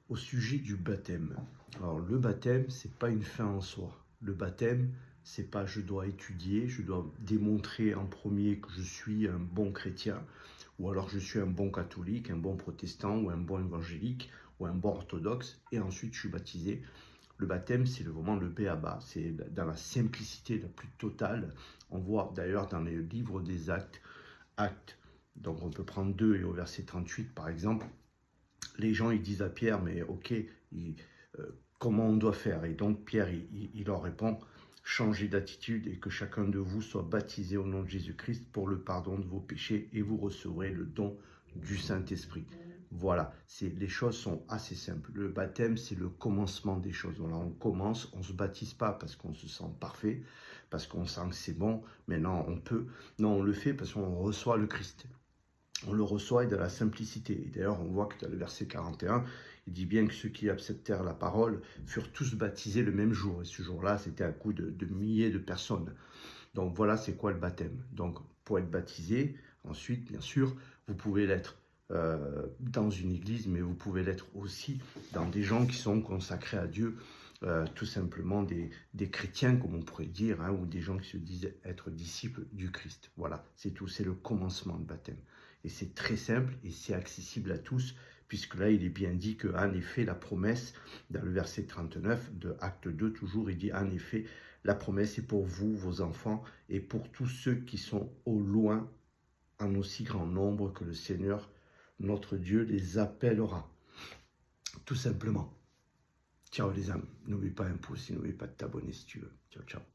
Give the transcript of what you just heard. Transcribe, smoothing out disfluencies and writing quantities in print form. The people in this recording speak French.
au sujet du baptême. Alors, le baptême, c'est pas une fin en soi. Le baptême, c'est pas je dois étudier, je dois démontrer en premier que je suis un bon chrétien, ou alors je suis un bon catholique, un bon protestant, ou un bon évangélique, ou un bon orthodoxe, et ensuite je suis baptisé. Le baptême, c'est vraiment le b.a.-ba, c'est dans la simplicité la plus totale. On voit d'ailleurs dans les livres des actes, donc on peut prendre 2 et au verset 38 par exemple, les gens ils disent à Pierre, mais ok, comment on doit faire? Et donc Pierre il leur répond, changez d'attitude et que chacun de vous soit baptisé au nom de Jésus-Christ pour le pardon de vos péchés et vous recevrez le don du Saint-Esprit. Voilà, les choses sont assez simples. Le baptême, c'est le commencement des choses. Voilà, on commence, on ne se baptise pas parce qu'on se sent parfait, parce qu'on sent que c'est bon, mais non, on peut. Non, on le fait parce qu'on reçoit le Christ. On le reçoit et dans la simplicité. Et d'ailleurs, on voit que dans le verset 41, il dit bien que ceux qui acceptèrent la parole furent tous baptisés le même jour. Et ce jour-là, c'était un coup de milliers de personnes. Donc voilà, c'est quoi le baptême. Donc pour être baptisé, ensuite, bien sûr, vous pouvez l'être dans une église, mais vous pouvez l'être aussi dans des gens qui sont consacrés à Dieu, tout simplement des chrétiens, comme on pourrait dire, hein, ou des gens qui se disent être disciples du Christ. Voilà, c'est tout, c'est le commencement de baptême. Et c'est très simple et c'est accessible à tous, puisque là, il est bien dit qu'en effet, la promesse, dans le verset 39 de Acte 2, toujours, il dit en effet, la promesse est pour vous, vos enfants, et pour tous ceux qui sont au loin, en aussi grand nombre que le Seigneur, notre Dieu, les appellera. Tout simplement. Ciao les âmes. N'oublie pas un pouce et n'oublie pas de t'abonner si tu veux. Ciao, ciao.